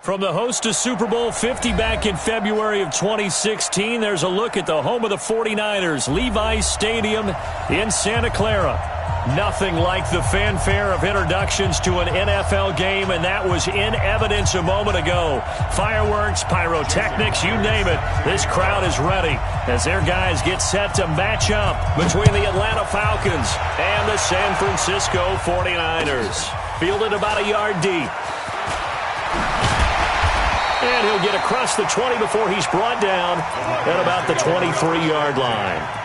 From the host to Super Bowl 50 back in February of 2016, there's a look at the home of the 49ers, Levi's Stadium in Santa Clara. Nothing like the fanfare of introductions to an NFL game, and that was in evidence a moment ago. Fireworks, pyrotechnics, you name it. This crowd is ready as their guys get set to match up between the Atlanta Falcons and the San Francisco 49ers. Fielded about a yard deep. And he'll get across the 20 before he's brought down at about the 23-yard line.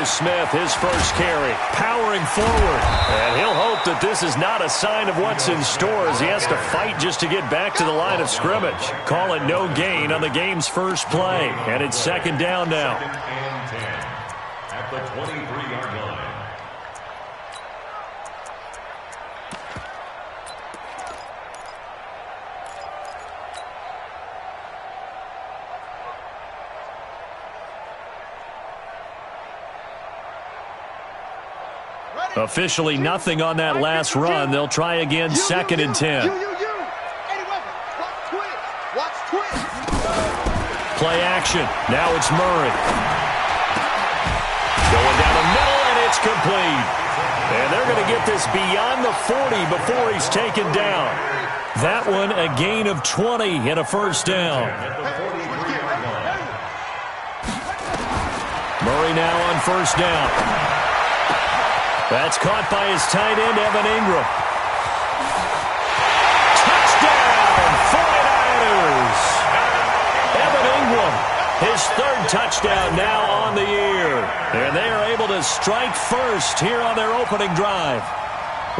Smith, his first carry, powering forward. And he'll hope that this is not a sign of what's in store as he has to fight just to get back to the line of scrimmage. Call it no gain on the game's first play. And it's second down now. At the 23-yard line. Officially nothing on that last run. They'll try again, second and 10. Play action. Now it's Murray. Going down the middle, and it's complete. And they're going to get this beyond the 40 before he's taken down. That one a gain of 20 and a first down. Murray now on first down. That's caught by his tight end, Evan Ingram. Touchdown, 49ers! Evan Ingram, his third touchdown now on the year. And they are able to strike first here on their opening drive.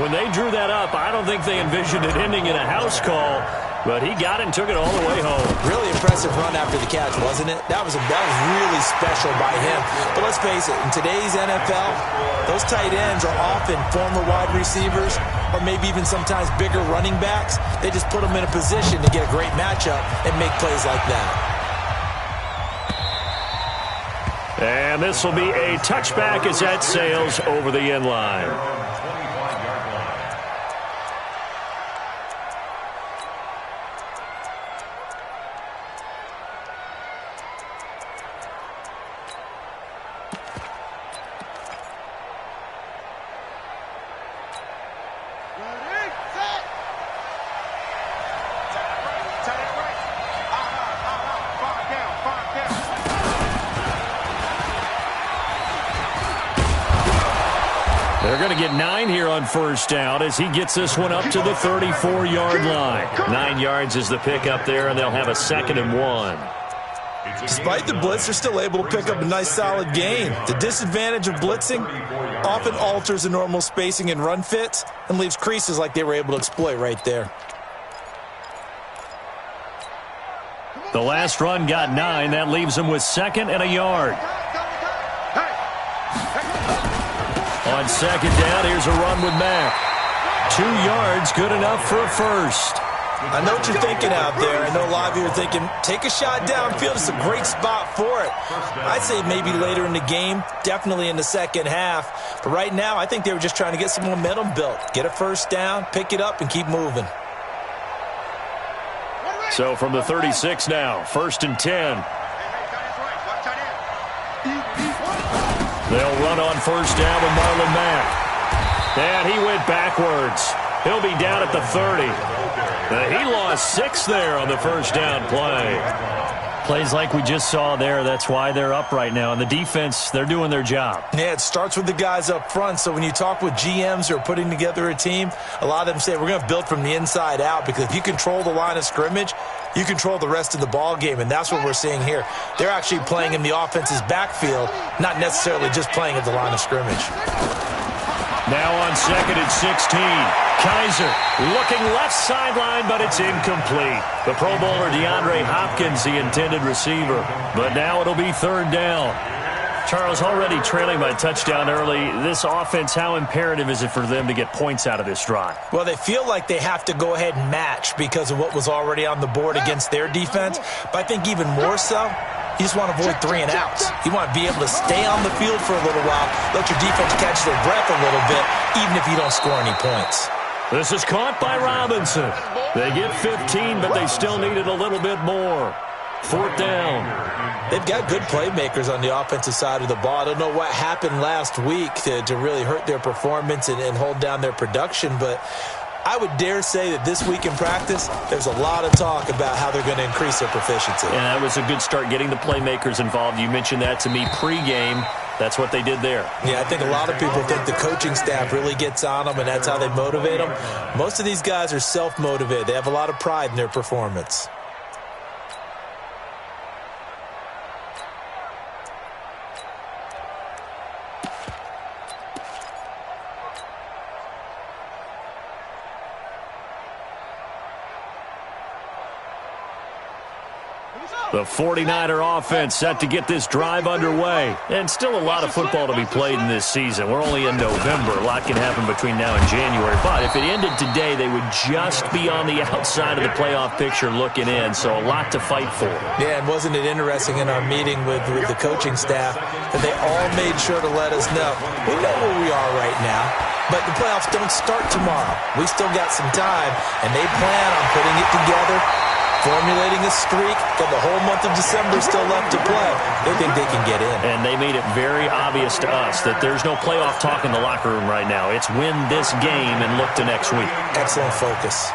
When they drew that up, I don't think they envisioned it ending in a house call, but he got it and took it all the way home. Really impressive run after the catch, wasn't it? That was really special by him. But let's face it, in today's NFL, those tight ends are often former wide receivers or maybe even sometimes bigger running backs. They just put them in a position to get a great matchup and make plays like that. And this will be a touchback as that sails over the end line. They're going to get 9 here on first down as he gets this one up to the 34-yard line. 9 yards is the pickup there, and they'll have a second and 1. Despite the blitz, they're still able to pick up a nice, solid gain. The disadvantage of blitzing often alters the normal spacing and run fits and leaves creases like they were able to exploit right there. The last run got 9. That leaves them with second and a yard. On second down, here's a run with Mack. 2 yards, good enough for a first. I know what you're thinking out there. I know a lot of you are thinking, take a shot downfield. It's a great spot for it. I'd say maybe later in the game, definitely in the second half. But right now, I think they were just trying to get some momentum built. Get a first down, pick it up, and keep moving. So from the 36 now, first and 10. They'll run on first down with Marlon Mack. And he went backwards. He'll be down at the 30. He lost 6 there on the first down play. Plays like we just saw there, that's why they're up right now. And the defense, they're doing their job. Yeah, it starts with the guys up front. So when you talk with GMs who are putting together a team, a lot of them say we're going to build from the inside out, because if you control the line of scrimmage, you control the rest of the ball game, and that's what we're seeing here. They're actually playing in the offense's backfield, not necessarily just playing at the line of scrimmage. Now on 2nd and 16. Kaiser looking left sideline, but it's incomplete. The Pro Bowler DeAndre Hopkins, the intended receiver. But now it'll be 3rd down. Charles, already trailing by touchdown early. This offense, how imperative is it for them to get points out of this drive? Well, they feel like they have to go ahead and match because of what was already on the board against their defense. But I think even more so, you just want to avoid 3 and outs. You want to be able to stay on the field for a little while, let your defense catch their breath a little bit, even if you don't score any points. This is caught by Robinson. They get 15, but they still needed a little bit more. 4th down. They've got good playmakers on the offensive side of the ball. I don't know what happened last week to really hurt their performance and hold down their production, but I would dare say that this week in practice, there's a lot of talk about how they're going to increase their proficiency. And that was a good start, getting the playmakers involved. You mentioned that to me pregame. That's what they did there. Yeah, I think a lot of people think the coaching staff really gets on them, and that's how they motivate them. Most of these guys are self-motivated. They have a lot of pride in their performance. The 49er offense set to get this drive underway. And still a lot of football to be played in this season. We're only in November. A lot can happen between now and January. But if it ended today, they would just be on the outside of the playoff picture looking in. So a lot to fight for. Yeah, and wasn't it interesting in our meeting with the coaching staff that they all made sure to let us know, we know where we are right now, but the playoffs don't start tomorrow. We still got some time, and they plan on putting it together, formulating a streak, got the whole month of December still left to play. They think they can get in. And they made it very obvious to us that there's no playoff talk in the locker room right now. It's win this game and look to next week. Excellent focus.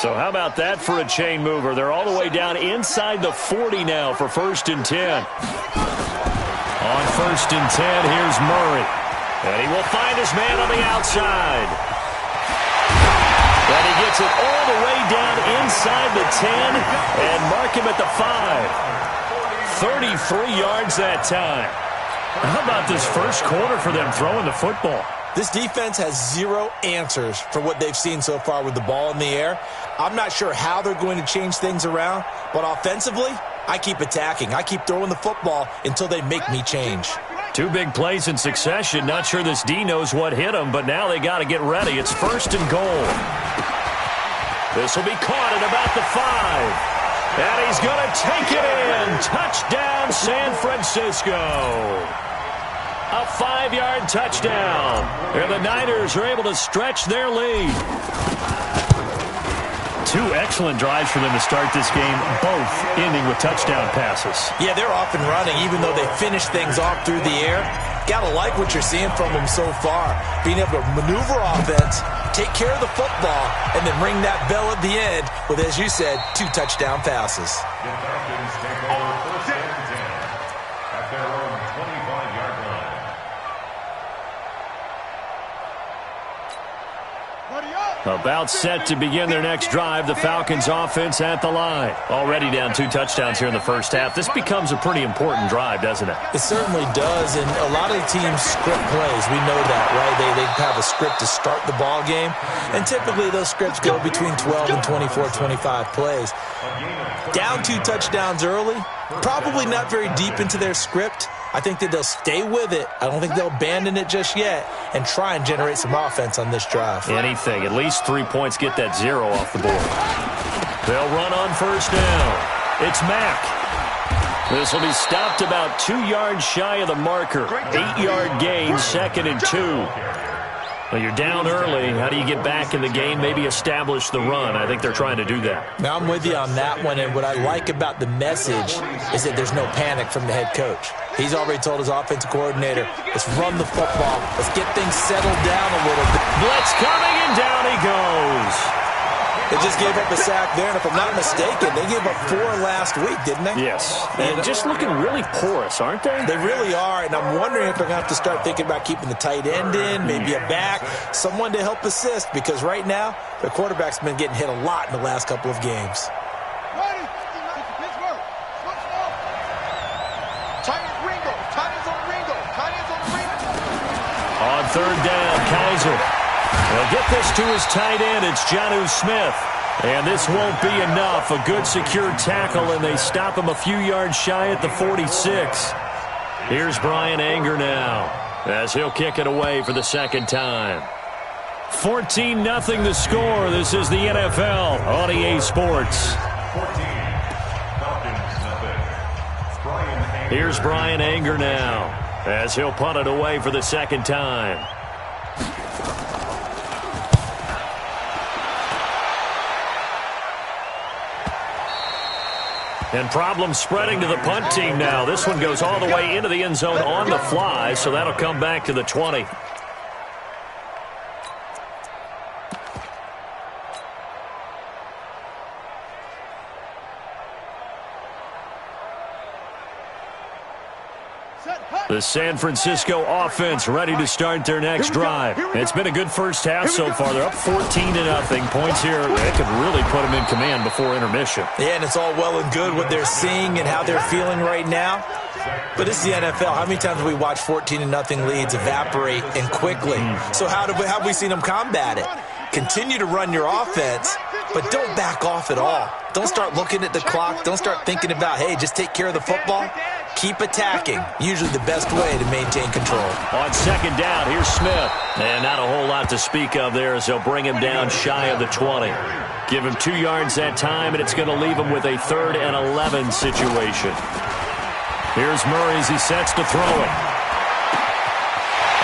So how about that for a chain mover? They're all the way down inside the 40 now for 1st and 10. On 1st and 10, here's Murray. And he will find his man on the outside. And he gets it all the way down inside the 10 and mark him at the 5. 33 yards that time. How about this first quarter for them throwing the football? This defense has zero answers for what they've seen so far with the ball in the air. I'm not sure how they're going to change things around, but offensively, I keep attacking. I keep throwing the football until they make me change. 2 big plays in succession. Not sure this D knows what hit him, but now they got to get ready. It's 1st and goal. This will be caught at about the 5. And he's going to take it in. Touchdown, San Francisco. A 5-yard touchdown. And the Niners are able to stretch their lead. 2 excellent drives for them to start this game, both ending with touchdown passes. Yeah, they're off and running, even though they finish things off through the air. Gotta like what you're seeing from them so far. Being able to maneuver offense, take care of the football, and then ring that bell at the end with, as you said, 2 touchdown passes. About set to begin their next drive, the Falcons offense at the line. Already down 2 touchdowns here in the first half. This becomes a pretty important drive, doesn't it? It certainly does, and a lot of the teams script plays. We know that, right? They have a script to start the ball game, and typically those scripts go between 12 and 24, 25 plays. Down 2 touchdowns early, probably not very deep into their script. I think that they'll stay with it. I don't think they'll abandon it just yet and try and generate some offense on this drive. Anything. At least 3 points, get that 0 off the board. They'll run on 1st down. It's Mack. This will be stopped about 2 yards shy of the marker. 8-yard gain, 2nd and 2. Well, you're down early. How do you get back in the game, maybe establish the run? I think they're trying to do that. Now, I'm with you on that one, and what I like about the message is that there's no panic from the head coach. He's already told his offensive coordinator, let's run the football. Let's get things settled down a little bit. Blitz coming, and down he goes. They just gave up a sack there, and if I'm not mistaken, they gave up 4 last week, didn't they? Yes. And just looking really porous, aren't they? They really are, and I'm wondering if they're going to have to start thinking about keeping the tight end in, maybe a back, someone to help assist, because right now, their quarterback's been getting hit a lot in the last couple of games. third down. Kaiser. They'll get this to his tight end. It's Jonnu Smith. And this won't be enough. A good secure tackle, and they stop him a few yards shy at the 46. Here's Brian Anger now as he'll kick it away for the second time. 14-0 the score. This is the NFL on EA Sports. Here's Brian Anger now as he'll punt it away for the second time. And problems spreading to the punt team now. This one goes all the way into the end zone on the fly, so that'll come back to the 20. The San Francisco offense ready to start their next drive. It's been a good first half so far. They're up 14-0. Points here, they could really put them in command before intermission. Yeah, and it's all well and good what they're seeing and how they're feeling right now. But it's the NFL. How many times have we watched 14-0 leads evaporate and quickly? So how have we seen them combat it? Continue to run your offense, but don't back off at all. Don't start looking at the clock. Don't start thinking about, hey, just take care of the football. Keep attacking. Usually the best way to maintain control. On second down, here's Smith. And not a whole lot to speak of there as they'll bring him down shy of the 20. Give him 2 yards that time, and it's going to leave him with a 3rd and 11 situation. Here's Murray as he sets to throw it.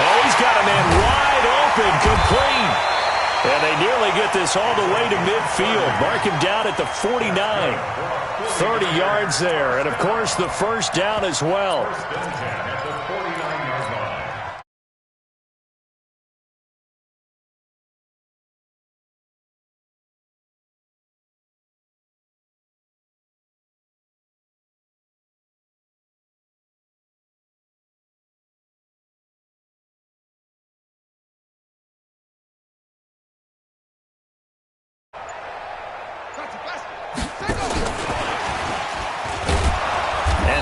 Oh, he's got a man wide open, complete. And they nearly get this all the way to midfield. Mark him down at the 49. 30 yards there. And, of course, the first down as well.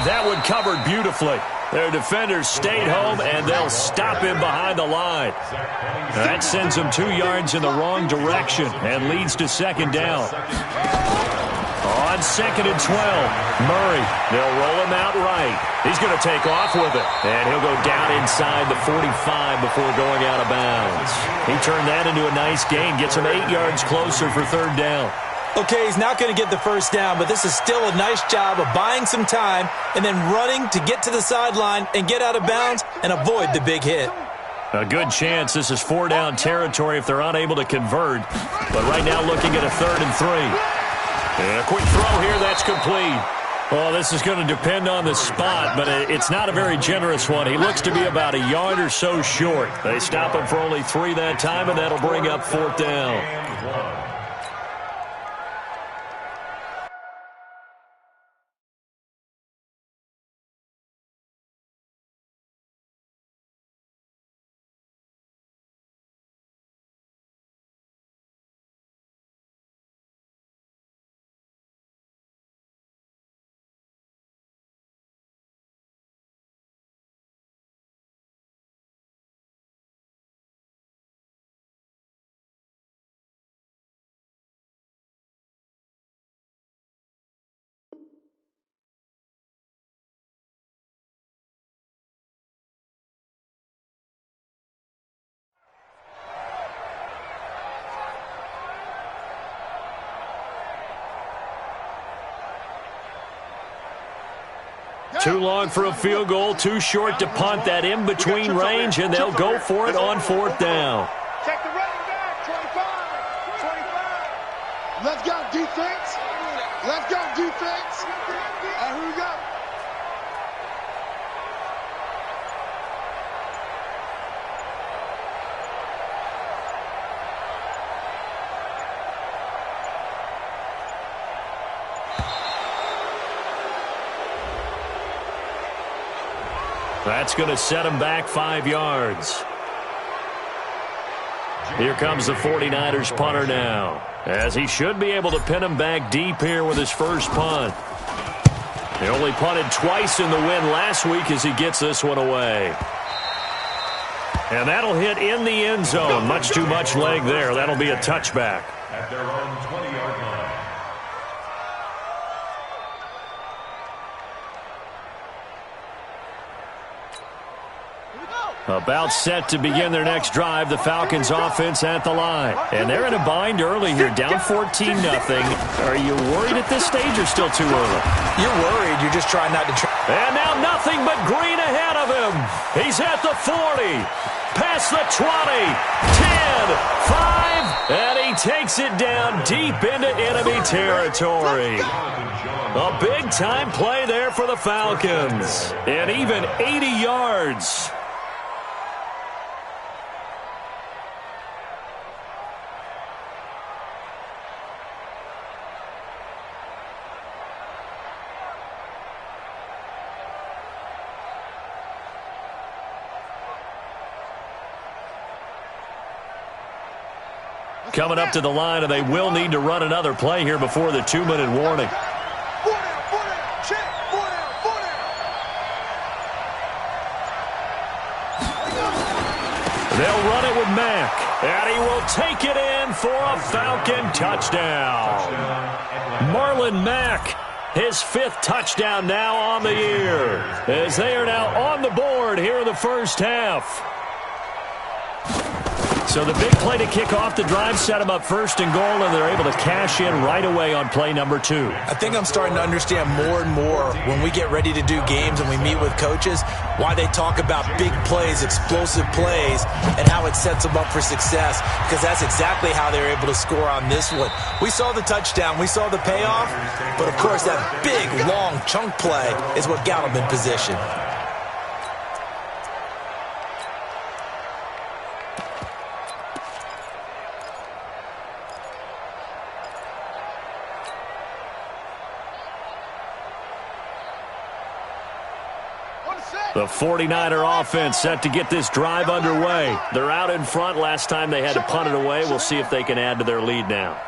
That one covered beautifully. Their defenders stayed home, and they'll stop him behind the line. That sends him 2 yards in the wrong direction and leads to second down. On 2nd and 12, Murray. They'll roll him out right. He's going to take off with it, and he'll go down inside the 45 before going out of bounds. He turned that into a nice gain, gets him 8 yards closer for third down. Okay, he's not going to get the first down, but this is still a nice job of buying some time and then running to get to the sideline and get out of bounds and avoid the big hit. A good chance this is 4-down territory if they're unable to convert. But right now looking at a 3rd and 3. And a quick throw here, that's complete. Well, this is going to depend on the spot, but it's not a very generous one. He looks to be about a yard or so short. They stop him for only 3 that time, and that'll bring up 4th down. Too long for a field goal, too short to punt. That in-between range, and they'll go for it on 4th down. Check the running back, 25. Let's go, defense. Let's go, defense. All right, here we go. That's going to set him back 5 yards. Here comes the 49ers punter now, as he should be able to pin him back deep here with his first punt. He only punted twice in the win last week as he gets this one away. And that'll hit in the end zone. Much too much leg there. That'll be a touchback. At their own 20-yard line. About set to begin their next drive, the Falcons offense at the line. And they're in a bind early here, down 14-0. Are you worried at this stage or still too early? You're worried. You're just trying not to... And now nothing but green ahead of him. He's at the 40, past the 20, 10, 5, and he takes it down deep into enemy territory. A big-time play there for the Falcons. And even 80 yards. Coming up to the line, and they will need to run another play here before the 2-minute warning. They'll run it with Mack, and he will take it in for a Falcon touchdown. Marlon Mack, his 5th touchdown now on the year, as they are now on the board here in the first half. So the big play to kick off the drive set them up 1st and goal, and they're able to cash in right away on play number 2. I think I'm starting to understand more and more when we get ready to do games and we meet with coaches why they talk about big plays, explosive plays, and how it sets them up for success, because that's exactly how they were able to score on this one. We saw the touchdown. We saw the payoff, but, of course, that big, long chunk play is what got them in position. The 49er offense set to get this drive underway. They're out in front. Last time they had to punt it away. We'll see if they can add to their lead now.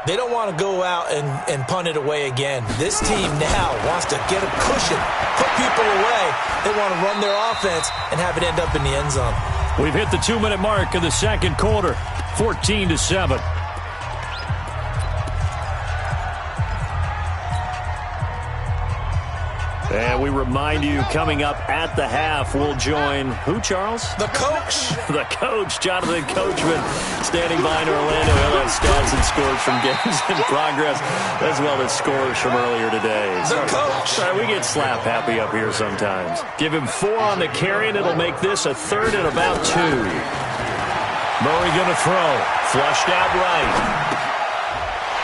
They don't want to go out and punt it away again. This team now wants to get a cushion, put people away. They want to run their offense and have it end up in the end zone. We've hit the 2-minute mark of the second quarter, 14-7. And we remind you, coming up at the half, we'll join who, Charles? The coach. The coach, Jonathan Coachman, standing by in Orlando. He'll have stats and scores from games in progress, as well as scores from earlier today. The coach. Sorry, we get slap happy up here sometimes. Give him 4 on the carry, and it'll make this a 3rd and about 2. Murray going to throw. Flushed out right.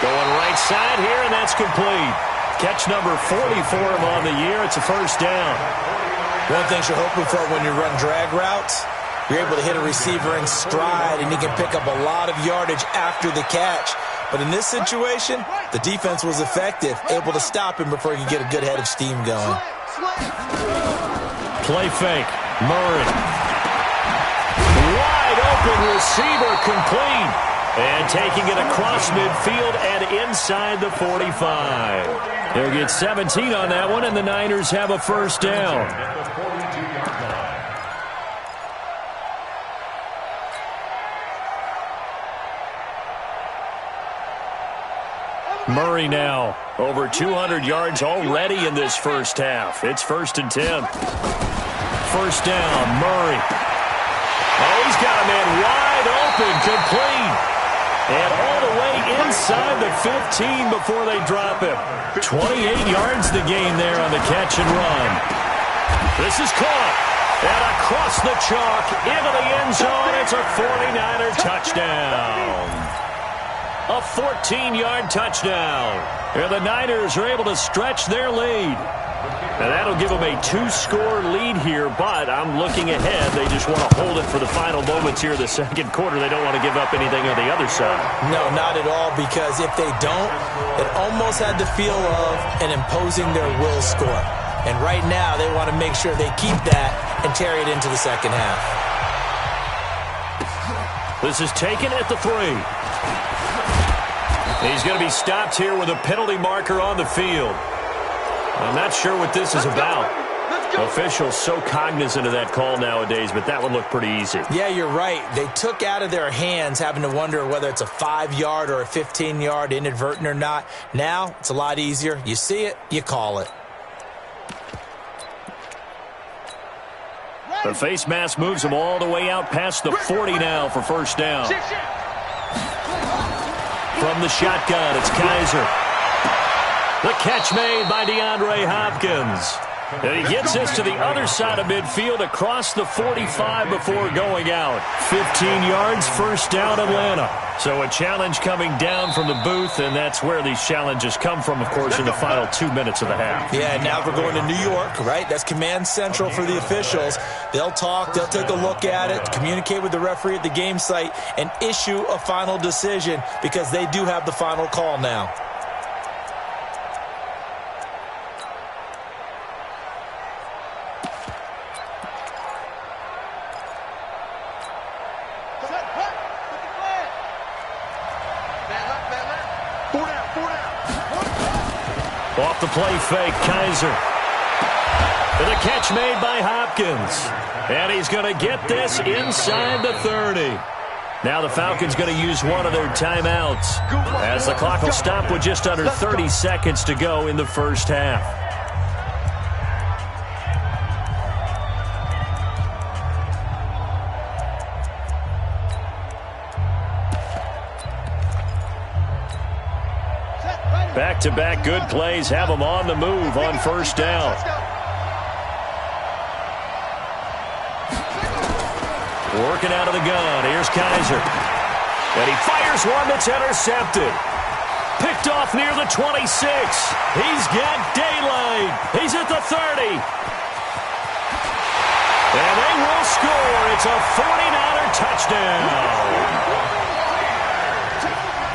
Going right side here, and that's complete. Catch number 40 for him on the year. It's a first down. One thing you're hoping for when you run drag routes, you're able to hit a receiver in stride, and he can pick up a lot of yardage after the catch. But in this situation, the defense was effective, able to stop him before he could get a good head of steam going. Play fake. Murray. Wide open receiver, complete. And taking it across midfield and inside the 45. He'll get 17 on that one, and the Niners have a first down. Murray now over 200 yards already in this first half. It's 1st and 10. First down, Murray. Oh, he's got a man wide open, complete. And all the way inside the 15 before they drop him. 28 yards the gain there on the catch and run. This is caught. And across the chalk into the end zone. It's a 49er touchdown. A 14-yard touchdown. And the Niners are able to stretch their lead. And that'll give them a 2-score lead here, but I'm looking ahead. They just want to hold it for the final moments here in the second quarter. They don't want to give up anything on the other side. No, not at all, because if they don't, it almost had the feel of an imposing their will score. And right now, they want to make sure they keep that and carry it into the second half. This is taken at the 3. He's going to be stopped here with a penalty marker on the field. I'm not sure what this is about. Officials so cognizant of that call nowadays, but that one looked pretty easy. Yeah, you're right. They took out of their hands having to wonder whether it's a 5-yard or a 15-yard inadvertent or not. Now, it's a lot easier. You see it, you call it. The face mask moves him all the way out past the 40 now for first down. From the shotgun, it's Kaiser. The catch made by DeAndre Hopkins. And he gets this to the other side of midfield across the 45 before going out. 15 yards, first down, Atlanta. So a challenge coming down from the booth, and that's where these challenges come from, of course, in the final 2 minutes of the half. Yeah, now we're going to New York, right? That's command central for the officials. They'll talk, they'll take a look at it, communicate with the referee at the game site, and issue a final decision because they do have the final call now. Off the play fake, Kaiser. And the catch made by Hopkins. And he's going to get this inside the 30. Now the Falcons going to use one of their timeouts as the clock will stop with just under 30 seconds to go in the first half. Back-to-back good plays have them on the move on first down. Working out of the gun. Here's Kaiser. And he fires one that's intercepted. Picked off near the 26. He's got daylight. He's at the 30. And they will score. It's a 49er touchdown.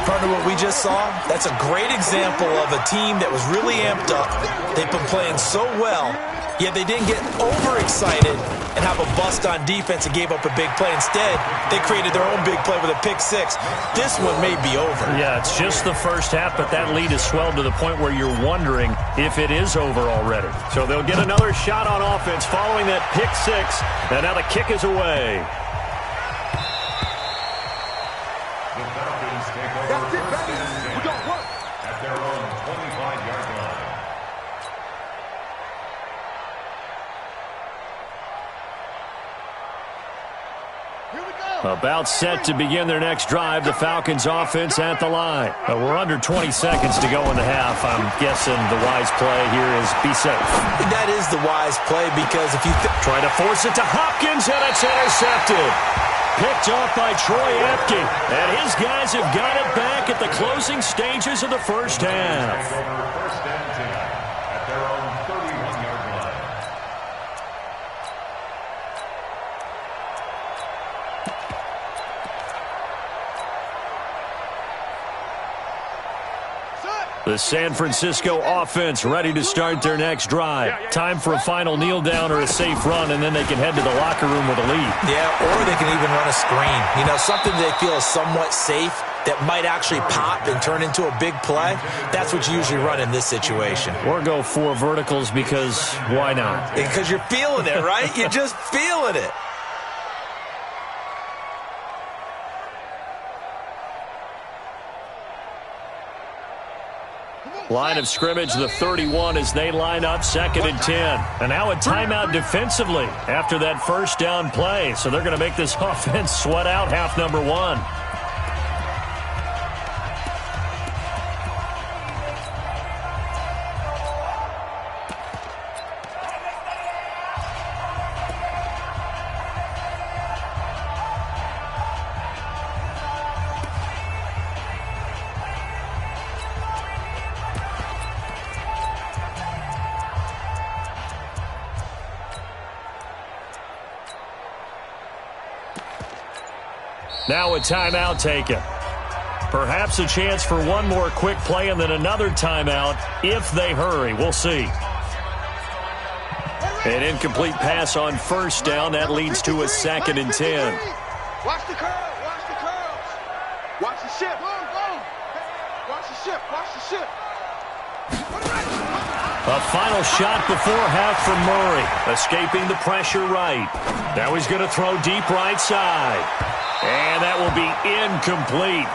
Partner, what we just saw, that's a great example of a team that was really amped up. They've been playing so well, yet they didn't get overexcited and have a bust on defense and gave up a big play. Instead, they created their own big play with a pick six. This one may be over. Yeah, it's just the first half, but that lead has swelled to the point where you're wondering if it is over already. So they'll get another shot on offense following that pick six, and now the kick is away. That's it, baby. We got work. At their own 25-yard line. Here we go. About set to begin their next drive, the Falcons offense at the line. We're under 20 seconds to go in the half. I'm guessing the wise play here is be safe. That is the wise play because if you try to force it to Hopkins, and it's intercepted. Picked off by Troy Apke. And his guys have got it back at the closing stages of the first half. First and 10 at their own 31-yard line. The San Francisco offense ready to start their next drive. Time for a final kneel down or a safe run, and then they can head to the locker room with a lead. Yeah, or they can even run a screen. You know, something they feel is somewhat safe that might actually pop and turn into a big play. That's what you usually run in this situation. Or go four verticals because why not? Because you're feeling it, right? You're just feeling it. Line of scrimmage, the 31 as they line up, 2nd and 10. And now a timeout defensively after that first down play. So they're going to make this offense sweat out half number one. Now a timeout taken. Perhaps a chance for one more quick play and then another timeout if they hurry. We'll see. An incomplete pass on first down. That leads to a 2nd and 10. Watch the curl. Watch the curls. Watch the ship. Watch the ship. Watch the ship. A final shot before half from Murray. Escaping the pressure right. Now he's going to throw deep right side. And that will be incomplete.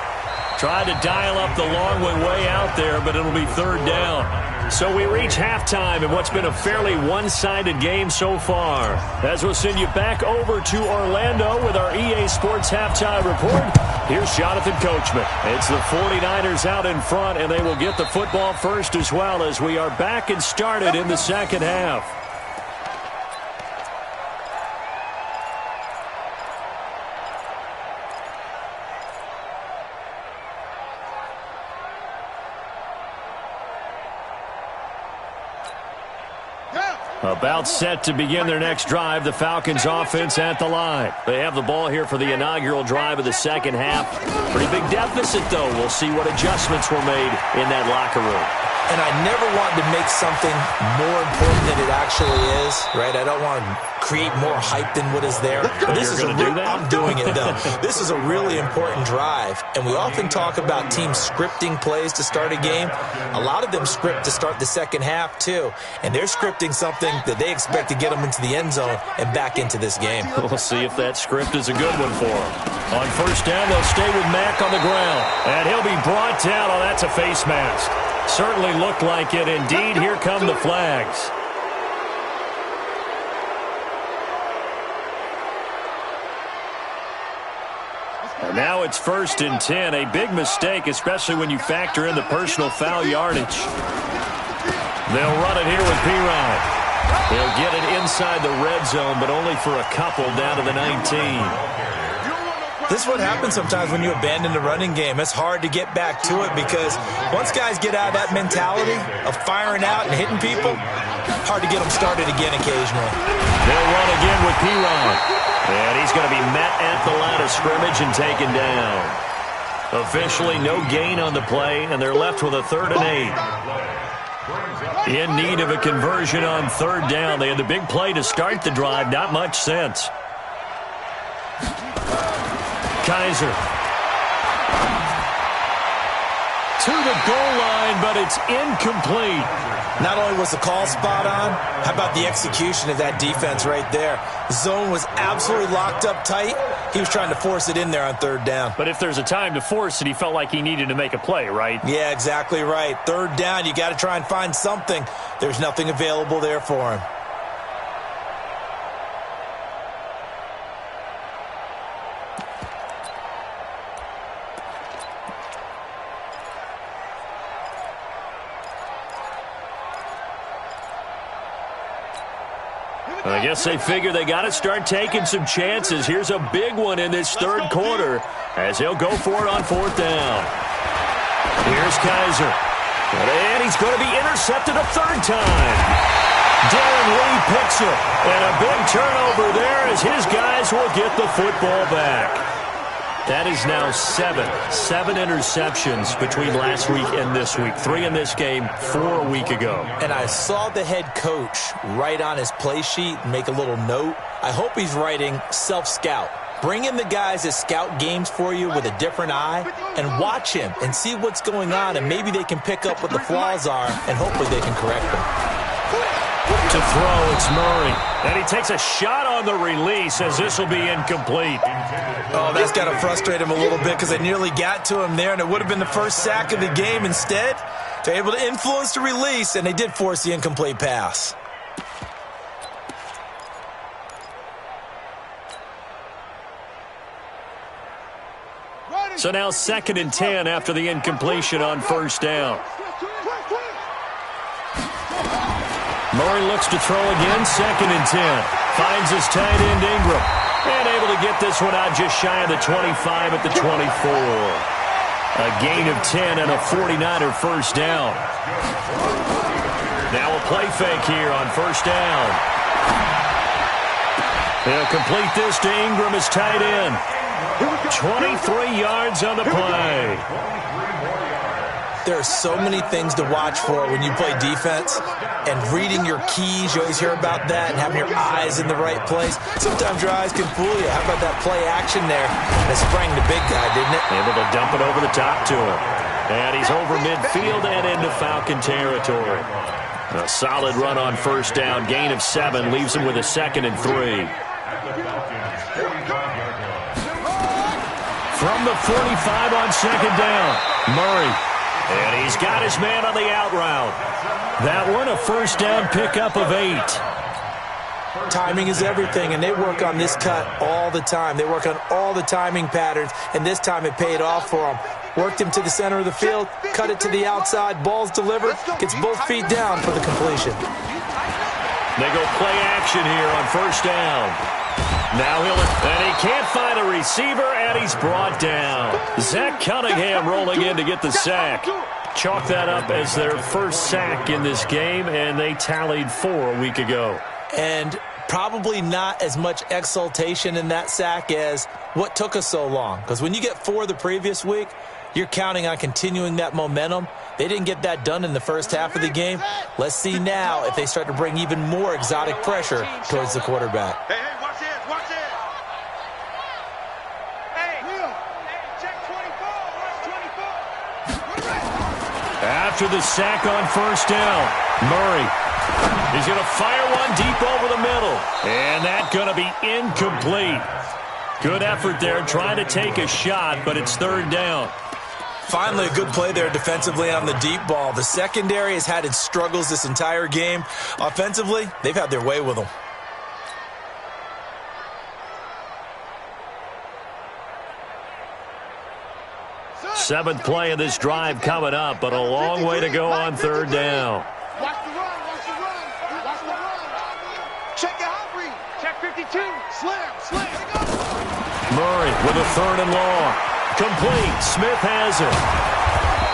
Tried to dial up the long way out there, but it'll be third down. So we reach halftime in what's been a fairly one-sided game so far. As we'll send you back over to Orlando with our EA Sports Halftime Report, here's Jonathan Coachman. It's the 49ers out in front, and they will get the football first as well as we are back and started in the second half. About set to begin their next drive, the Falcons offense at the line. They have the ball here for the inaugural drive of the second half. Pretty big deficit, though. We'll see what adjustments were made in that locker room. And I never want to make something more important than it actually is, right? I don't want to create more hype than what is there. But this is I'm doing it, though. This is a really important drive. And we often talk about teams scripting plays to start a game. A lot of them script to start the second half, too. And they're scripting something that they expect to get them into the end zone and back into this game. We'll see if that script is a good one for them. On first down, they'll stay with Mack on the ground. And he'll be brought down. Oh, that's a face mask. Certainly looked like it. Indeed, here come the flags. And now it's 1st and 10. A big mistake, especially when you factor in the personal foul yardage. They'll run it here with P-Ryan. They'll get it inside the red zone, but only for a couple down to the 19. This is what happens sometimes when you abandon the running game. It's hard to get back to it because once guys get out of that mentality of firing out and hitting people, hard to get them started again occasionally. They'll run again with P-Ryan. And he's going to be met at the line of scrimmage and taken down. Officially no gain on the play, and they're left with a 3rd and 8. In need of a conversion on 3rd down. They had the big play to start the drive. Not much sense. Kaiser to the goal line, but it's incomplete. Not only was the call spot on, how about the execution of that defense right there? The zone was absolutely locked up tight. He was trying to force it in there on 3rd down. But if there's a time to force it, he felt like he needed to make a play, right? Yeah, exactly right. 3rd down, you got to try and find something. There's nothing available there for him. I guess they figure they got to start taking some chances. Here's a big one in this 3rd quarter as he'll go for it on 4th down. Here's Kaiser. And he's going to be intercepted a 3rd time. Darren Lee picks it. And a big turnover there as his guys will get the football back. That is now 7 interceptions between last week and this week. 3 in this game, 4 a week ago. And I saw the head coach write on his play sheet and make a little note. I hope he's writing self-scout. Bring in the guys that scout games for you with a different eye and watch him and see what's going on, and maybe they can pick up what the flaws are, and hopefully they can correct them. To throw, it's Murray. And he takes a shot on the release as this will be incomplete. Oh, that's got to frustrate him a little bit because they nearly got to him there, and it would have been the first sack of the game. Instead, they're able to influence the release, and they did force the incomplete pass. So now 2nd and 10 after the incompletion on 1st down. Murray looks to throw again, 2nd and 10. Finds his tight end Ingram. And able to get this one out just shy of the 25 at the 24. A gain of 10 and a 49er first down. Now a play fake here on 1st down. They'll complete this to Ingram as tight end. 23 yards on the play. There are so many things to watch for when you play defense, and reading your keys, you always hear about that, and having your eyes in the right place. Sometimes your eyes can fool you. How about that play action there? It sprang the big guy, didn't it? Able to dump it over the top to him. And he's over midfield and into Falcon territory. A solid run on first down. Gain of 7 leaves him with a 2nd and 3. From the 45 on 2nd down, Murray. And he's got his man on the out route. That one, a first down pickup of 8. Timing is everything, and they work on this cut all the time. They work on all the timing patterns, and this time it paid off for them. Worked him to the center of the field, cut it to the outside, ball's delivered, gets both feet down for the completion. They go play action here on first down. Now and he can't find a receiver, and he's brought down. Zach Cunningham rolling in to get the sack. Chalk that up as their first sack in this game, and they tallied 4 a week ago. And probably not as much exultation in that sack as what took us so long. Because when you get 4 the previous week, you're counting on continuing that momentum. They didn't get that done in the first half of the game. Let's see now if they start to bring even more exotic pressure towards the quarterback. Hey, watch this, watch this. Hey, check 24, watch 24. After the sack on first down, Murray. He's going to fire one deep over the middle. And that's going to be incomplete. Good effort there trying to take a shot, but it's 3rd down. Finally, a good play there defensively on the deep ball. The secondary has had its struggles this entire game. Offensively, they've had their way with them. Seventh play of this drive coming up, but a long way to go on 3rd down. Watch the run, watch the run, watch the run. Check your hot read. Check 52. Slam. Murray with a 3rd and long. Complete. Smith has it.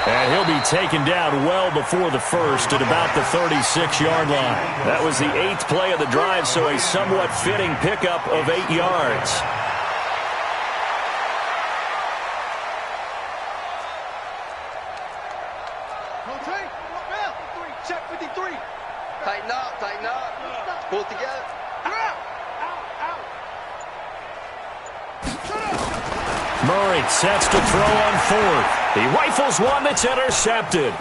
And he'll be taken down well before the first at about the 36-yard line. That was the 8th play of the drive, so a somewhat fitting pickup of 8 yards. Check 53. Tighten up. Pull it together. Murray sets to throw on 4th. He rifles one that's intercepted.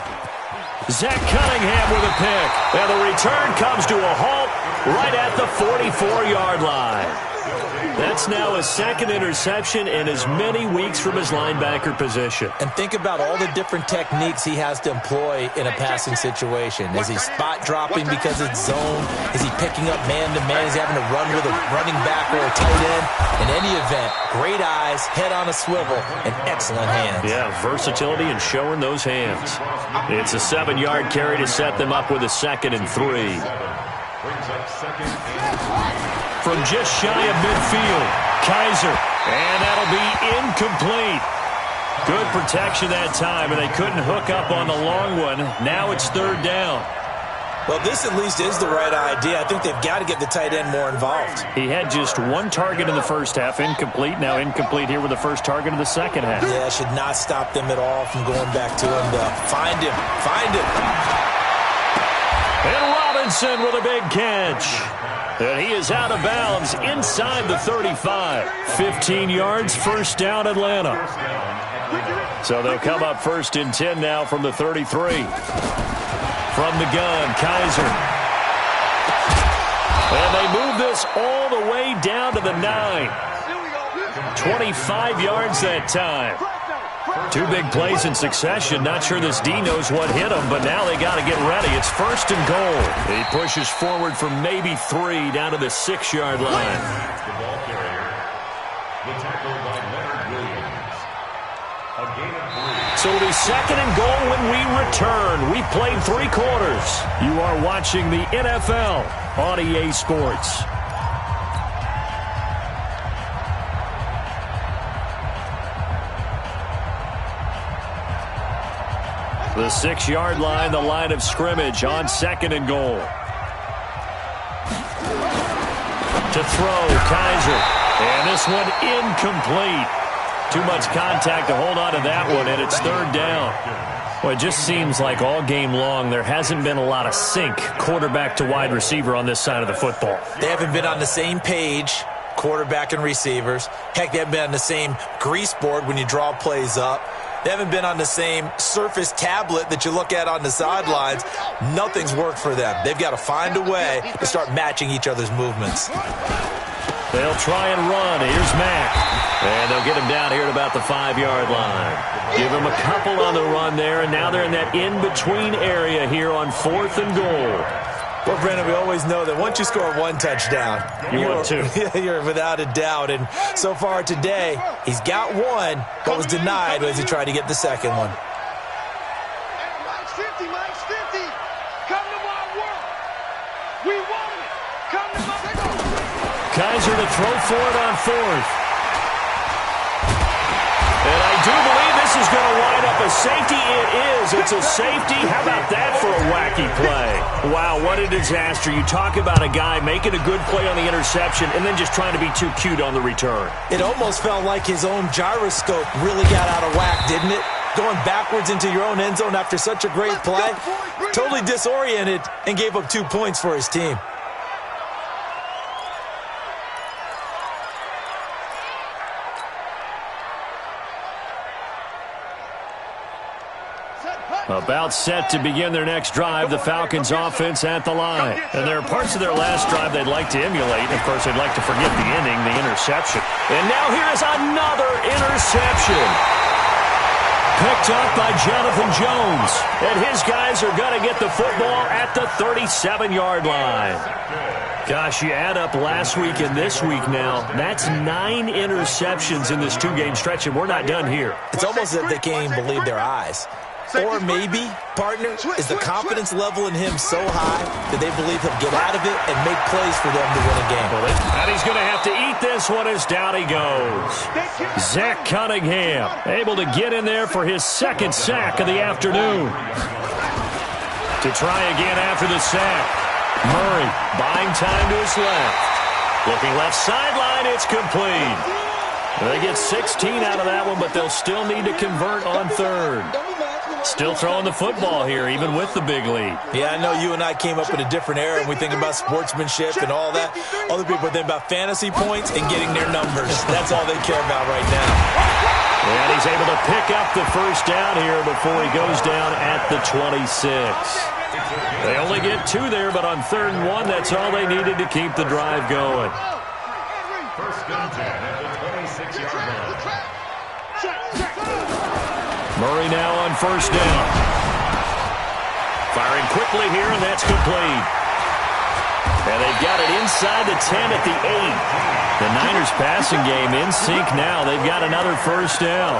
Zach Cunningham with a pick. And the return comes to a halt right at the 44-yard line. That's now a 2nd interception in as many weeks from his linebacker position. And think about all the different techniques he has to employ in a passing situation. Is he spot dropping because it's zone? Is he picking up man-to-man? Is he having to run with a running back or a tight end? In any event, great eyes, head on a swivel, and excellent hands. Yeah, versatility and showing those hands. It's a 7-yard carry to set them up with a 2nd and 3. From just shy of midfield, Kaiser, and that'll be incomplete. Good protection that time, and they couldn't hook up on the long one. Now it's 3rd down. Well, this at least is the right idea. I think they've got to get the tight end more involved. He had just 1 target in the first half, incomplete. Now incomplete here with the first target of the second half. Yeah, should not stop them at all from going back to him to find him. And Robinson with a big catch. And he is out of bounds inside the 35. 15 yards, first down Atlanta. So they'll come up 1st and 10 now from the 33. From the gun, Kaiser. And they move this all the way down to the 9. 25 yards that time. 2 big plays in succession. Not sure this D knows what hit him, but now they got to get ready. It's 1st and goal. He pushes forward from maybe 3 down to the 6-yard line. The ball carrier. The tackle by Leonard Williams. A gain of 3. So it'll be 2nd and goal when we return. We played 3 quarters. You are watching the NFL on EA Sports. The 6-yard line, the line of scrimmage on 2nd and goal. To throw, Kaiser. And this one incomplete. Too much contact to hold on to that one, and it's 3rd down. Well, it just seems like all game long there hasn't been a lot of sync quarterback to wide receiver on this side of the football. They haven't been on the same page, quarterback and receivers. Heck, they haven't been on the same grease board when you draw plays up. They haven't been on the same Surface tablet that you look at on the sidelines. Nothing's worked for them. They've got to find a way to start matching each other's movements. They'll try and run. Here's Mack. And they'll get him down here at about the 5-yard line. Give him a couple on the run there, and now they're in that in-between area here on 4th and goal. Well, Brandon, we always know that once you score one touchdown, want two. You're without a doubt. And so far today, he's got one, but was denied as he tried to get the second one. Mike's 50, Mike's 50. Come to my world. We want it. Come to my world. Kaiser to throw for it on 4th. And I do believe this is going to wind up a safety. It is. It's a safety. How about that for a wacky play? Wow, what a disaster. You talk about a guy making a good play on the interception and then just trying to be too cute on the return. It almost felt like his own gyroscope really got out of whack, didn't it? Going backwards into your own end zone after such a great play. Totally disoriented and gave up 2 points for his team. About set to begin their next drive, the Falcons offense at the line. And there are parts of their last drive they'd like to emulate. Of course, they'd like to forget the ending, the interception. And now here is another interception. Picked up by Jonathan Jones. And his guys are going to get the football at the 37-yard line. Gosh, you add up last week and this week now, that's 9 interceptions in this 2-game stretch, and we're not done here. It's almost as if they can't even believe their eyes. Or maybe, partner, is the confidence level in him so high that they believe he'll get out of it and make plays for them to win a game. And he's going to have to eat this one as down he goes. Zach Cunningham able to get in there for his 2nd sack of the afternoon. To try again after the sack. Murray buying time to his left. Looking left sideline, it's complete. They get 16 out of that one, but they'll still need to convert on 3rd. Still throwing the football here, even with the big lead. Yeah, I know you and I came up in a different era, and we think about sportsmanship and all that. Other people think about fantasy points and getting their numbers. That's all they care about right now. And he's able to pick up the first down here before he goes down at the 26. They only get 2 there, but on 3rd and 1, that's all they needed to keep the drive going. First and 10 at the 26-yard line. Murray now on 1st down. Firing quickly here, and that's complete. And they've got it inside the 10 at the 8. The Niners passing game in sync now. They've got another 1st down.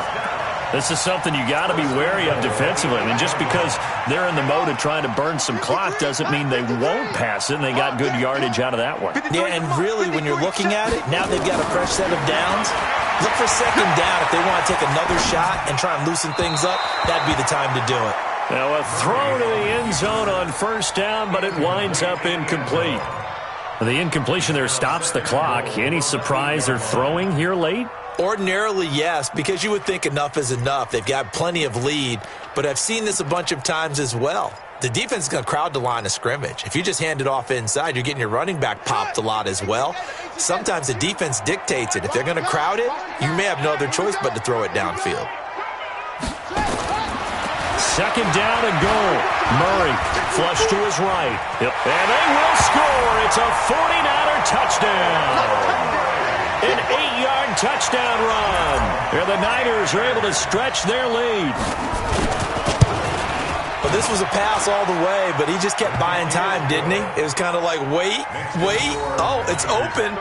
This is something you got to be wary of defensively. I mean, just because they're in the mode of trying to burn some clock doesn't mean they won't pass it, and they got good yardage out of that one. Yeah, and really, when you're looking at it, now they've got a fresh set of downs. Look for 2nd down. If they want to take another shot and try and loosen things up, that'd be the time to do it. Now a throw to the end zone on 1st down, but it winds up incomplete. The incompletion there stops the clock. Any surprise they're throwing here late? Ordinarily, yes, because you would think enough is enough. They've got plenty of lead, but I've seen this a bunch of times as well. The defense is going to crowd the line of scrimmage. If you just hand it off inside, you're getting your running back popped a lot as well. Sometimes the defense dictates it. If they're going to crowd it, you may have no other choice but to throw it downfield. 2nd down and goal. Murray flush to his right. Yep. And they will score. It's a 49er touchdown. An 8-yard touchdown run. And the Niners are able to stretch their lead. Well, this was a pass all the way, but he just kept buying time, didn't he? It was kind of like, wait. Oh, it's open.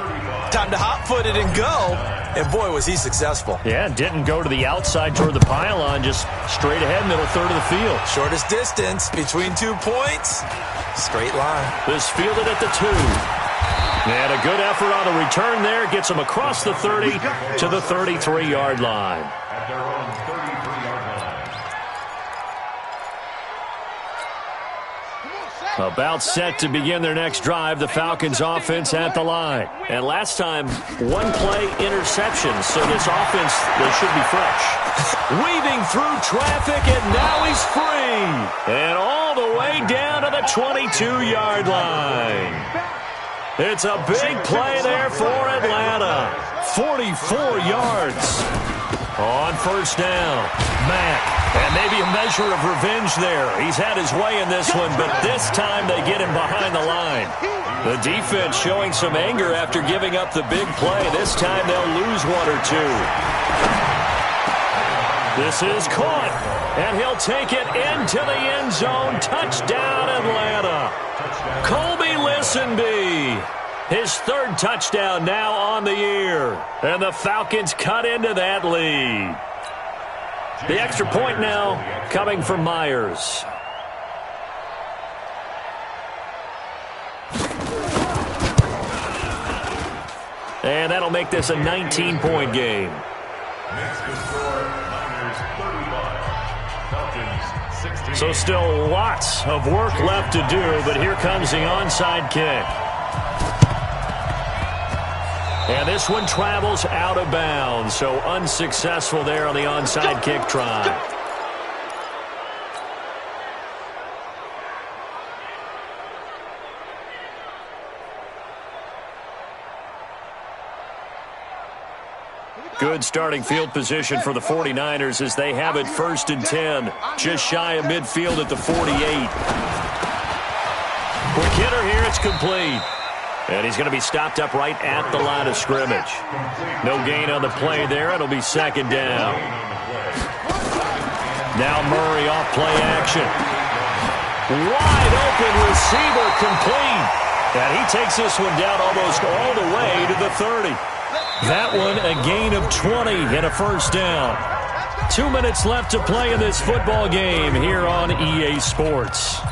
Time to hot-foot it and go. And, boy, was he successful. Yeah, didn't go to the outside toward the pylon, just straight ahead, middle third of the field. Shortest distance between 2 points. Straight line. This fielded at the 2. And a good effort on the return there. Gets them across the 30 to the 33-yard line. At their own 33-yard line. About set to begin their next drive, the Falcons offense at the line. And last time, 1-play interception, so this offense, they should be fresh. Weaving through traffic, and now he's free. And all the way down to the 22-yard line. It's a big play there for Atlanta. 44 yards. On first down, Mack. And maybe a measure of revenge there. He's had his way in this one, but this time they get him behind the line. The defense showing some anger after giving up the big play. This time they'll lose one or two. This is caught, and he'll take it into the end zone. Touchdown, Atlanta. Colby Listenby. His third touchdown now on the year. And the Falcons cut into that lead. The extra point now coming from Myers. And that'll make this a 19-point game. Makes the score Niners 35, Falcons 16. So still lots of work left to do, but here comes the onside kick. And this one travels out of bounds, so unsuccessful there on the onside kick try. Good starting field position for the 49ers as they have it 1st and 10, just shy of midfield at the 48. Quick hitter here, it's complete. And he's going to be stopped up right at the line of scrimmage. No gain on the play there. It'll be 2nd down. Now Murray off play action. Wide open receiver complete. And he takes this one down almost all the way to the 30. That one a gain of 20 and a 1st down. 2 minutes left to play in this football game here on EA Sports.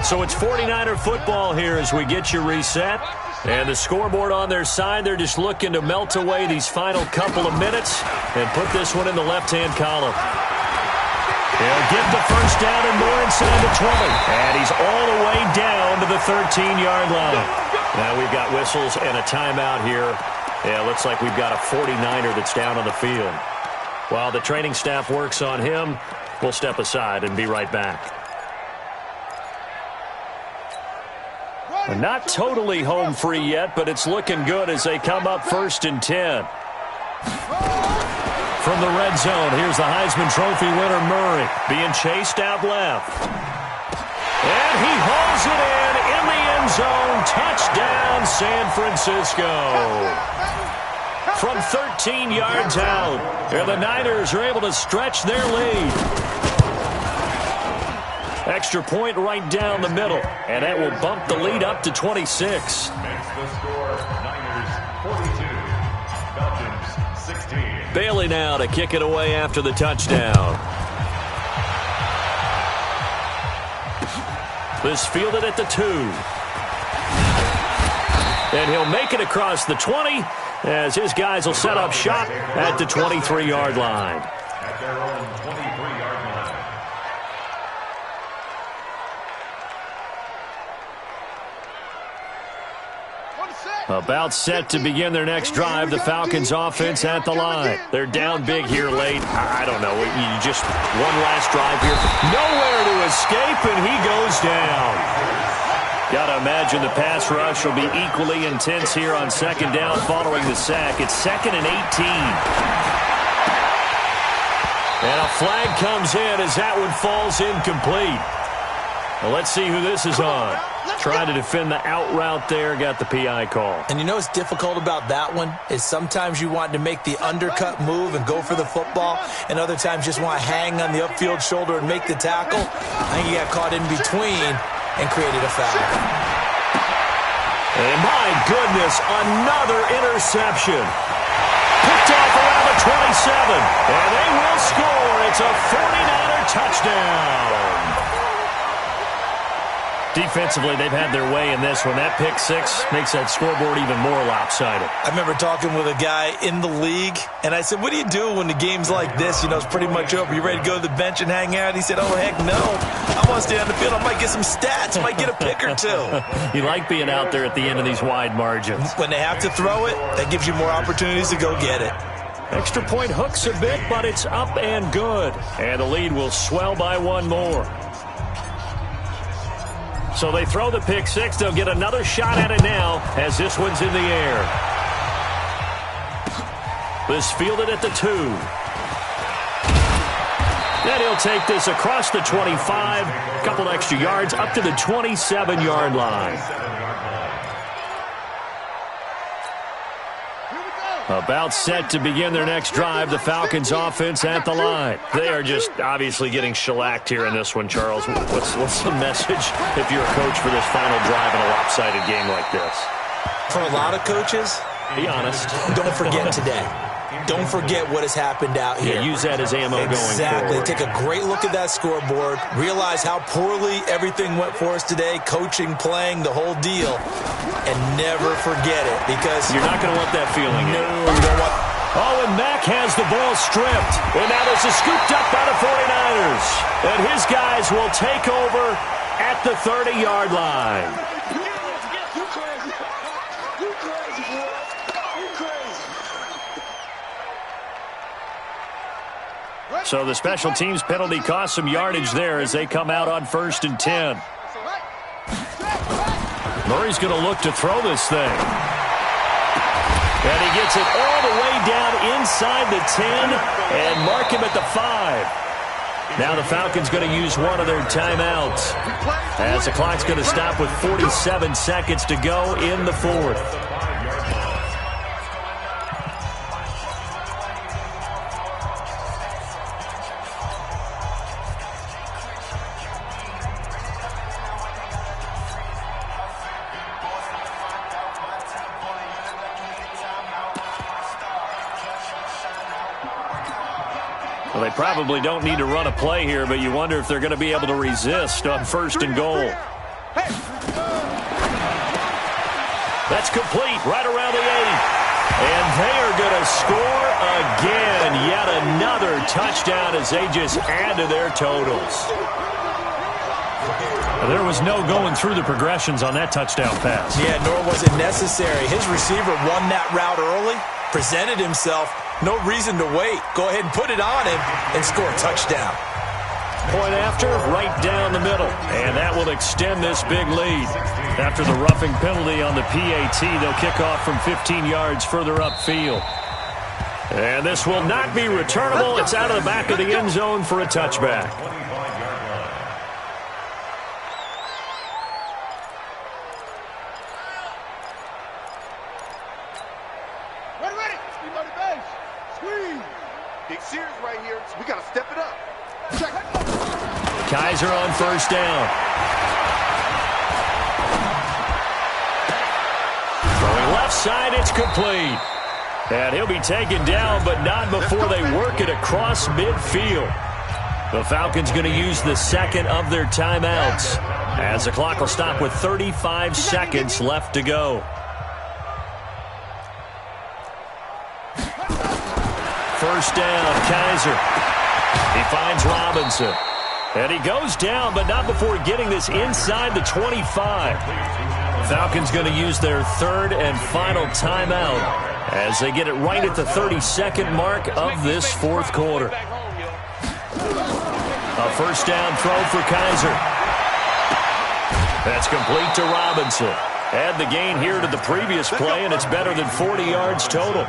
So it's 49er football here as we get you reset. And the scoreboard on their side, they're just looking to melt away these final couple of minutes and put this one in the left-hand column. They'll get the 1st down and more inside the 20. And he's all the way down to the 13-yard line. Now we've got whistles and a timeout here. Yeah, looks like we've got a 49er that's down on the field. While the training staff works on him, we'll step aside and be right back. Not totally home free yet, but it's looking good as they come up 1st and 10. From the red zone, here's the Heisman Trophy winner Murray being chased out left. And he hauls it in the end zone. Touchdown, San Francisco. From 13 yards out, the Niners are able to stretch their lead. Extra point right down the middle, and that will bump the lead up to 26. Makes the score Niners 42, Falcons 16. Bailey now to kick it away after the touchdown. This fielded at the 2. And he'll make it across the 20 as his guys will set up shop at the 23-yard line. At their own 23-yard line. About set to begin their next drive, the Falcons offense at the line. They're down big here late. I don't know, you just one last drive here. Nowhere to escape, and he goes down. Got to imagine the pass rush will be equally intense here on 2nd down following the sack. It's 2nd and 18. And a flag comes in as that one falls incomplete. Well, let's see who this is on. Trying to defend the out route there, got the PI call. And you know what's difficult about that one is sometimes you want to make the undercut move and go for the football, and other times just want to hang on the upfield shoulder and make the tackle. I think he got caught in between and created a foul. And my goodness, another interception. Picked off around the 27, and they will score. It's a 49er touchdown. Defensively, they've had their way in this one. That pick 6 makes that scoreboard even more lopsided. I remember talking with a guy in the league, and I said, what do you do when the game's like this? You know, it's pretty much over. You ready to go to the bench and hang out? He said, oh, heck no. I want to stay on the field. I might get some stats. I might get a pick or two. You like being out there at the end of these wide margins. When they have to throw it, that gives you more opportunities to go get it. Extra point hooks a bit, but it's up and good. And the lead will swell by one more. So they throw the pick 6. They'll get another shot at it now as this one's in the air. This fielded at the 2. And he'll take this across the 25, a couple extra yards, up to the 27-yard line. About set to begin their next drive, the Falcons offense at the line. They are just obviously getting shellacked here in this one, Charles. What's the message if you're a coach for this final drive in a lopsided game like this? For a lot of coaches, be honest. Don't forget today. Don't forget what has happened out here. Yeah, use that as ammo going forward. Exactly. Take a great look at that scoreboard. Realize how poorly everything went for us today. Coaching, playing, the whole deal. And never forget it, because you're not going to want that feeling. No, you don't want. Oh, and Mack has the ball stripped. And now this is scooped up by the 49ers. And his guys will take over at the 30-yard line. So the special teams penalty cost some yardage there as they come out on 1st and 10. Murray's going to look to throw this thing. And he gets it all the way down inside the 10 and mark him at the 5. Now the Falcons going to use one of their timeouts as the clock's going to stop with 47 seconds to go in the 4th. Well, they probably don't need to run a play here, but you wonder if they're going to be able to resist on 1st and goal. That's complete right around the 8. And they are going to score again. Yet another touchdown as they just add to their totals. There was no going through the progressions on that touchdown pass. Yeah, nor was it necessary. His receiver won that route early, presented himself. No reason to wait. Go ahead and put it on him and score a touchdown. Point after, right down the middle. And that will extend this big lead. After the roughing penalty on the PAT, they'll kick off from 15 yards further upfield. And this will not be returnable. It's out of the back of the end zone for a touchback. Kaiser on 1st down. Throwing left side, it's complete. And he'll be taken down, but not before they work it across midfield. The Falcons going to use the second of their timeouts as the clock will stop with 35 seconds left to go. First down, Kaiser. He finds Robinson. And he goes down, but not before getting this inside the 25. Falcons going to use their 3rd and final timeout as they get it right at the 32nd mark of this 4th quarter. A first down throw for Kaiser. That's complete to Robinson. Add the gain here to the previous play, and it's better than 40 yards total.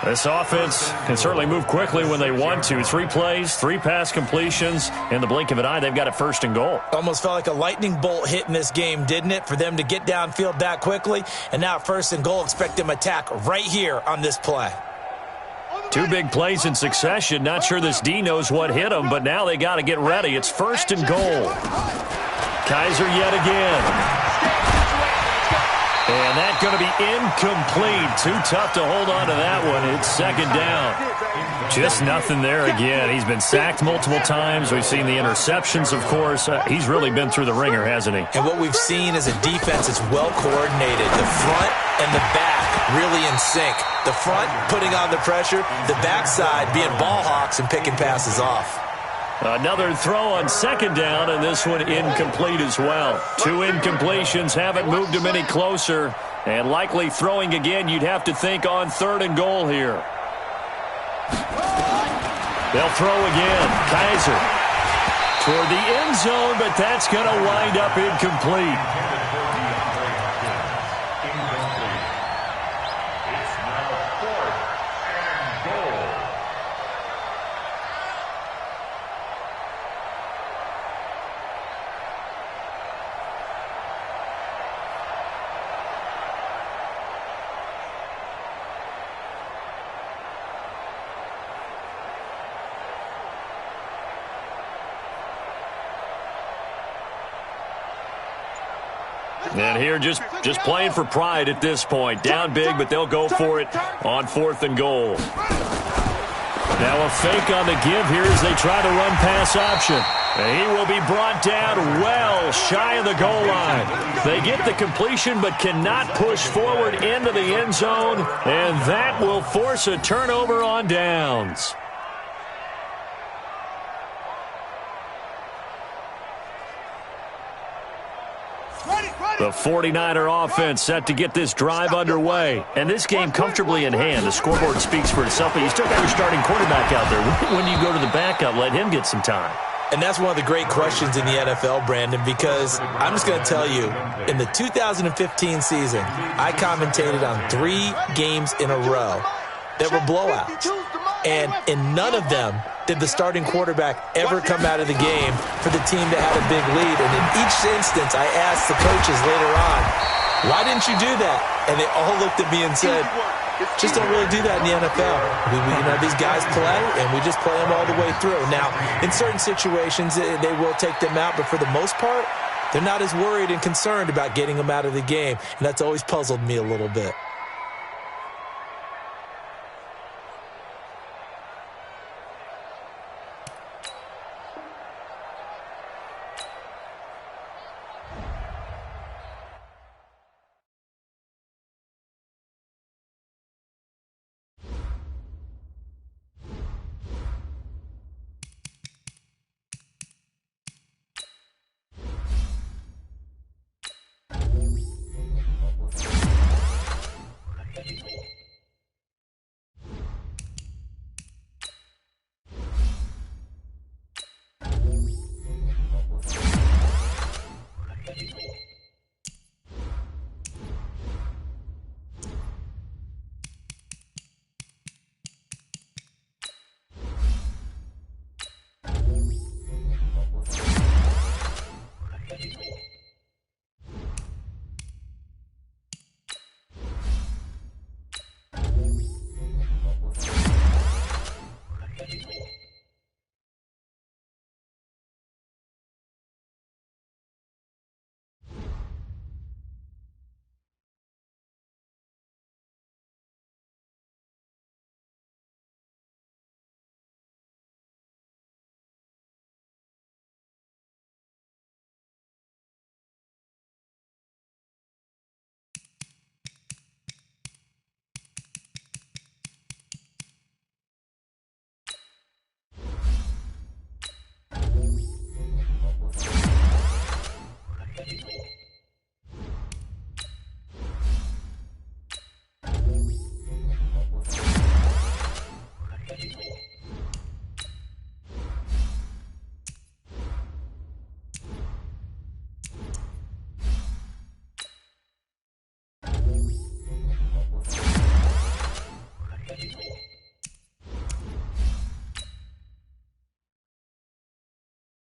This offense can certainly move quickly when they want to. 3 plays, 3 pass completions. In the blink of an eye, they've got it 1st and goal. Almost felt like a lightning bolt hit in this game, didn't it? For them to get downfield that quickly. And now 1st and goal, expect them to attack right here on this play. 2 big plays in succession. Not sure this D knows what hit them, but now they got to get ready. It's 1st and goal. Kaiser yet again. And that's going to be incomplete. Too tough to hold on to that one. It's 2nd down. Just nothing there again. He's been sacked multiple times. We've seen the interceptions, of course. He's really been through the ringer, hasn't he? And what we've seen is a defense that's well coordinated. The front and the back really in sync. The front putting on the pressure. The backside being ball hawks and picking passes off. Another throw on 2nd down, and this one incomplete as well. 2 incompletions haven't moved him any closer, and likely throwing again, you'd have to think on 3rd and goal here. They'll throw again. Kaiser toward the end zone, but that's going to wind up incomplete. And here just playing for pride at this point. Down big, but they'll go for it on 4th and goal. Now a fake on the give here as they try to run pass option. And he will be brought down well shy of the goal line. They get the completion but cannot push forward into the end zone. And that will force a turnover on downs. The 49er offense set to get this drive underway. And this game comfortably in hand. The scoreboard speaks for itself, but you still got your starting quarterback out there. When do you go to the backup? Let him get some time. And that's one of the great questions in the NFL, Brandon, because I'm just going to tell you, in the 2015 season, I commentated on 3 games in a row that were blowouts. And in none of them did the starting quarterback ever come out of the game for the team that had a big lead. And in each instance, I asked the coaches later on, why didn't you do that? And they all looked at me and said, just don't really do that in the NFL. These guys play, and we just play them all the way through. Now, in certain situations, they will take them out, but for the most part, they're not as worried and concerned about getting them out of the game, and that's always puzzled me a little bit.